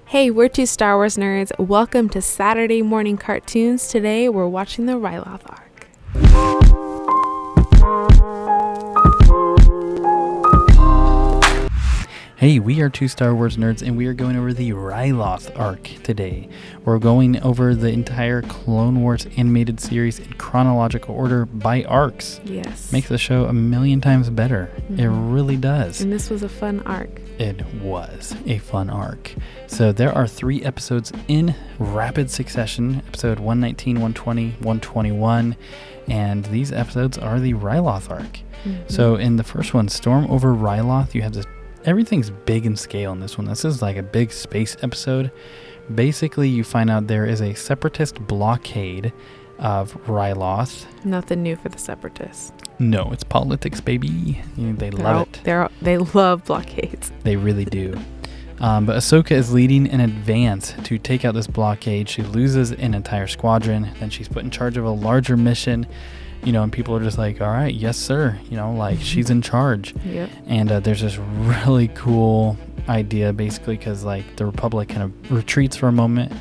Hey, we're two Star Wars nerds. Welcome to Saturday Morning Cartoons. Today we're watching the Ryloth arc. Hey, we are two Star Wars nerds, and we are going over the Ryloth arc today. We're going over the entire Clone Wars animated series in chronological order by arcs. Yes. Makes the show a million times better. Mm-hmm. It really does. And this was a fun arc. It was a fun arc. So there are 3 episodes in rapid succession. Episode 119, 120, 121. And these episodes are the Ryloth arc. Mm-hmm. So in the first one, Storm over Ryloth, you have this. Everything's big in scale in this one. This is like a big space episode. Basically, you find out there is a separatist blockade of Ryloth. Nothing new for the separatists. No, it's politics, baby. They love it. They love blockades. They really do. But Ahsoka is leading an advance to take out this blockade. She loses an entire squadron. Then she's put in charge of a larger mission. And people are just like, all right, yes, sir. She's in charge. Yep. And there's this really cool idea, basically, because, the Republic kind of retreats for a moment,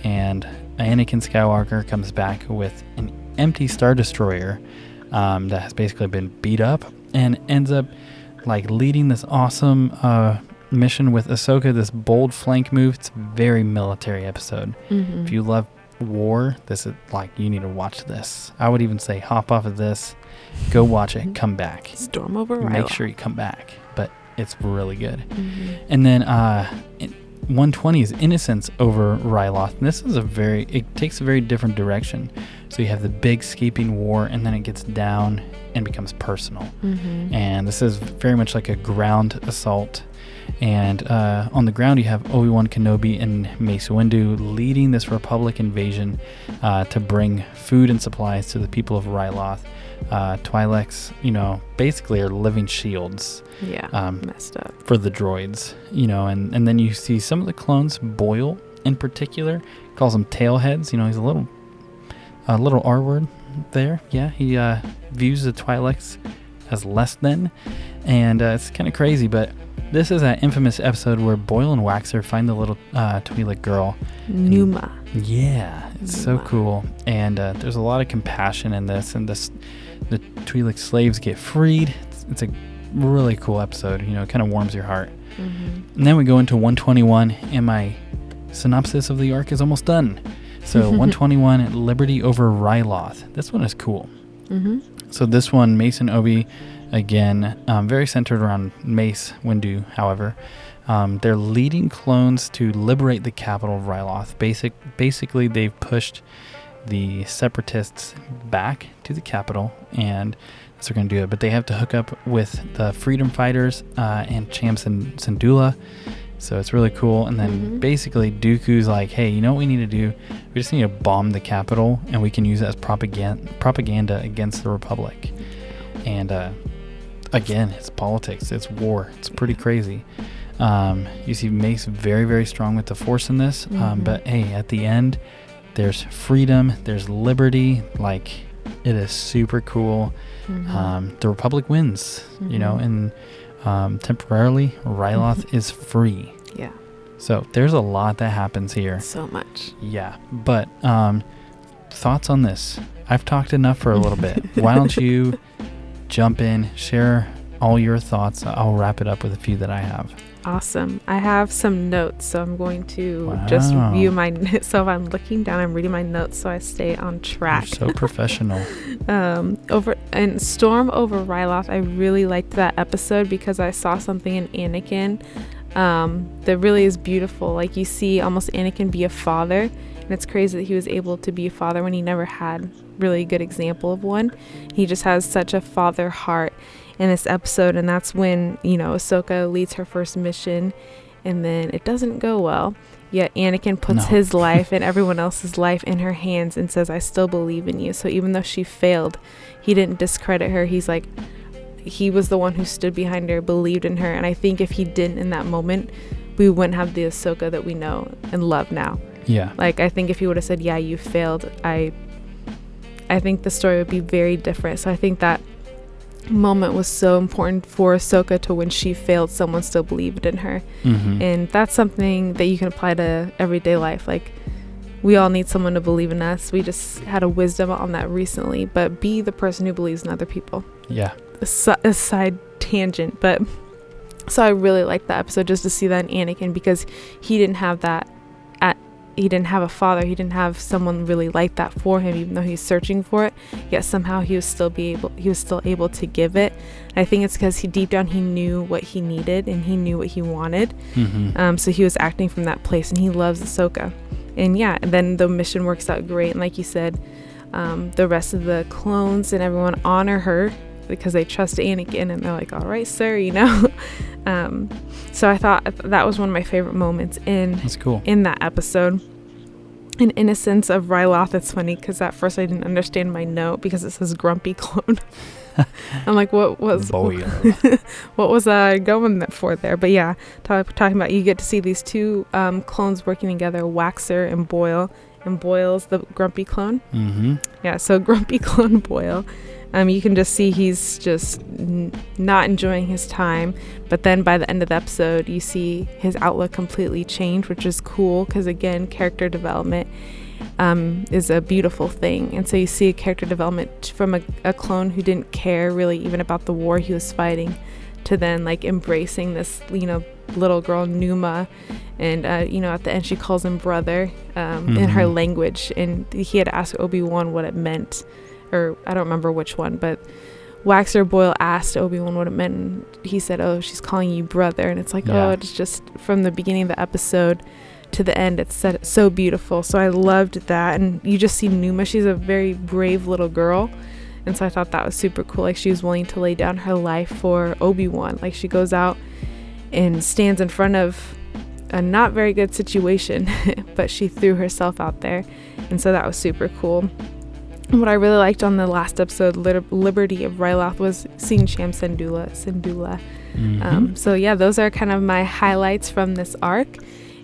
and Anakin Skywalker comes back with an empty Star Destroyer that has basically been beat up and ends up, leading this awesome mission with Ahsoka, this bold flank move. It's a very military episode. Mm-hmm. If you love war, this is you need to watch this. I would even say hop off of this, go watch it, come back, Storm over Ryloth. Make sure you come back, but it's really good. Mm-hmm. And then 120 is Innocence over Ryloth, and this is it takes a very different direction. So you have the big sweeping war, and then it gets down and becomes personal. Mm-hmm. And this is very much like a ground assault. And on the ground, you have Obi-Wan Kenobi and Mace Windu leading this Republic invasion to bring food and supplies to the people of Ryloth. Twi'leks, basically are living shields. Yeah, messed up. For the droids, and then you see some of the clones, Boyle in particular, calls them tailheads. He's a little R word there. Yeah, he views the Twi'leks as less than, and it's kind of crazy, but this is that infamous episode where Boyle and Waxer find the little Twi'lek girl. Numa. Yeah, it's so cool. And there's a lot of compassion in this. And the Twi'lek slaves get freed. It's a really cool episode. It kind of warms your heart. Mm-hmm. And then we go into 121, and my synopsis of the arc is almost done. So 121, Liberty over Ryloth. This one is cool. Mm-hmm. So this one, Mace and Obi, again, very centered around Mace Windu, however. They're leading clones to liberate the capital of Ryloth. Basically, they've pushed the separatists back to the capital, and that's what they're going to do it. But they have to hook up with the freedom fighters and Cham Syndulla. So it's really cool. And then basically Dooku's like, hey, you know what we need to do? We just need to bomb the capital, and we can use it as propaganda against the Republic. And again, it's politics. It's war. It's pretty crazy. You see Mace very, very strong with the Force in this. But hey, at the end, there's freedom. There's liberty. It is super cool. The Republic wins, and temporarily, Ryloth is free. Yeah. So there's a lot that happens here. So much. Yeah. But thoughts on this? I've talked enough for a little bit. Why don't you jump in, share all your thoughts. I'll wrap it up with a few that I have. Awesome. I have some notes, so I'm going to just review my notes. So if I'm looking down, I'm reading my notes so I stay on track. You're so professional. Storm over Ryloth, I really liked that episode because I saw something in Anakin that really is beautiful. You see almost Anakin be a father, and it's crazy that he was able to be a father when he never had really a good example of one. He just has such a father heart in this episode, and that's when Ahsoka leads her first mission, and then it doesn't go well, yet Anakin puts his life and everyone else's life in her hands and says, I still believe in you. So even though she failed, he didn't discredit her. He's like, he was the one who stood behind her, believed in her. And I think if he didn't in that moment, we wouldn't have the Ahsoka that we know and love now. Yeah. I think if he would have said, yeah, you failed, I think the story would be very different. So I think that moment was so important for Ahsoka to when she failed, someone still believed in her. And that's something that you can apply to everyday life. Like, we all need someone to believe in us. We just had a wisdom on that recently, but be the person who believes in other people. Yeah. A side tangent, but so I really liked that episode, just to see that in Anakin, because he didn't have that he didn't have a father. He didn't have someone really like that for him, even though he's searching for it. Yet somehow he was still able to give it. I think it's because deep down he knew what he needed and he knew what he wanted. So he was acting from that place, and he loves Ahsoka. And then the mission works out great. And like you said, the rest of the clones and everyone honor her because they trust Anakin, and they're like, all right, sir, so I thought that was one of my favorite moments in that episode. In Innocence of Ryloth, it's funny because at first I didn't understand my note because it says grumpy clone. I'm like, what was I going for there? But yeah, talking about, you get to see these two clones working together, Waxer and Boyle, and Boyle's the grumpy clone. Yeah, so grumpy clone Boyle. You can just see he's just not enjoying his time. But then by the end of the episode, you see his outlook completely change, which is cool because, again, character development is a beautiful thing. And so you see a character development from a clone who didn't care really even about the war he was fighting, to then like embracing this, little girl Numa. And, at the end she calls him brother in her language. And he had asked Obi-Wan what it meant. Or I don't remember which one, but Waxer Boyle asked Obi-Wan what it meant, and he said, oh, she's calling you brother. And it's like, it's just from the beginning of the episode to the end, it's said so beautiful. So I loved that. And you just see Numa, she's a very brave little girl, and so I thought that was super cool. Like, she was willing to lay down her life for Obi-Wan. Like, she goes out and stands in front of a not very good situation but she threw herself out there, and so that was super cool. What I really liked on the last episode, Liberty of Ryloth, was seeing Cham Syndulla. So yeah, those are kind of my highlights from this arc,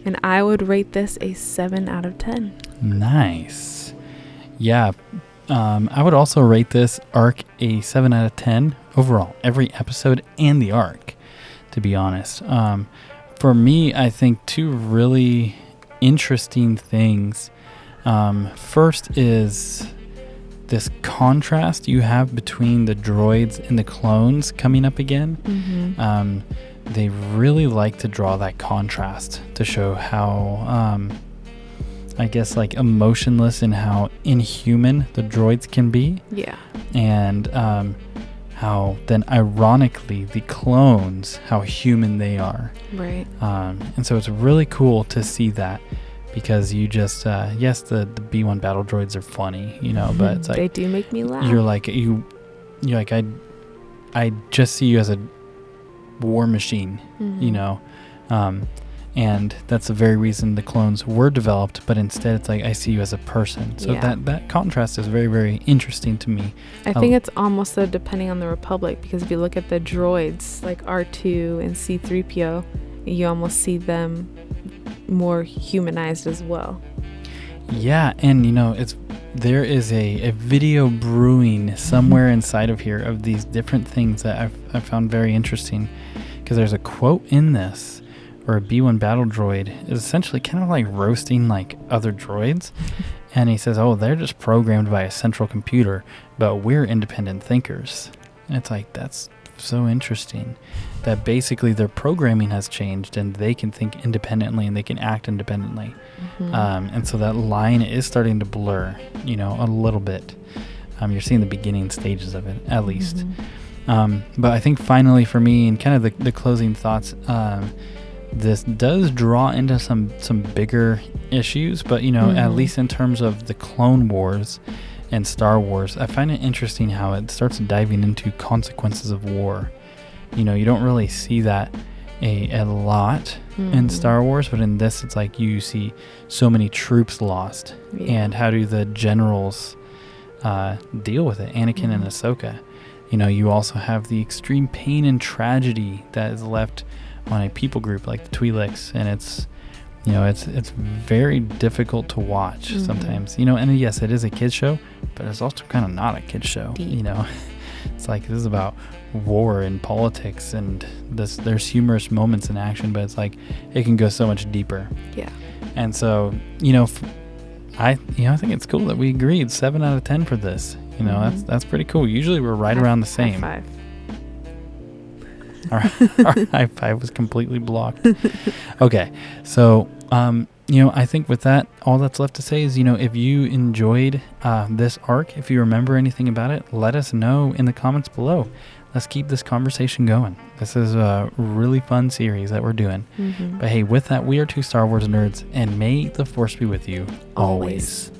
and I would rate this a 7 out of 10. Nice. Yeah, I would also rate this arc a 7 out of 10 overall, every episode and the arc, to be honest. For me, I think two really interesting things. First is this contrast you have between the droids and the clones coming up again. They really like to draw that contrast to show how I guess like emotionless and how inhuman the droids can be. Yeah. And how then ironically the clones, how human they are. Right. And so it's really cool to see that. Because you just, yes, the B1 battle droids are funny, but it's like, they do make me laugh. You're like, I just see you as a war machine, and that's the very reason the clones were developed. But instead, it's like I see you as a person. So that contrast is very, very interesting to me. I think it's almost depending on the Republic, because if you look at the droids like R2 and C-3PO, you almost see them more humanized as well. Yeah, and there is a video brewing somewhere inside of here of these different things that I've found very interesting, because there's a quote in this where a B1 battle droid is essentially kind of like roasting like other droids, and he says, oh, they're just programmed by a central computer, but we're independent thinkers. And it's like, that's so interesting, that basically their programming has changed and they can think independently and they can act independently. And so that line is starting to blur, a little bit. You're seeing the beginning stages of it, at least. But I think finally for me, and kind of the closing thoughts, this does draw into some bigger issues, but at least in terms of the Clone Wars and Star Wars, I find it interesting how it starts diving into consequences of war. You don't really see that a lot in Star Wars, but in this, it's like you see so many troops lost, and how do the generals deal with it? Anakin and Ahsoka. You also have the extreme pain and tragedy that is left on a people group like the Twi'leks, and it's very difficult to watch sometimes. And yes, it is a kids show, but it's also kind of not a kids show. It's like this is about war and politics, and there's humorous moments in action, but it's like it can go so much deeper. Yeah. And so, I think it's cool that we agreed 7 out of 10 for this. That's pretty cool. Usually we're right around the same. High five. Our high five was completely blocked. Okay, so I think with that, all that's left to say is, if you enjoyed this arc, if you remember anything about it, let us know in the comments below. Let's keep this conversation going. This is a really fun series that we're doing. Mm-hmm. But hey, with that, we are two Star Wars nerds, and may the Force be with you always.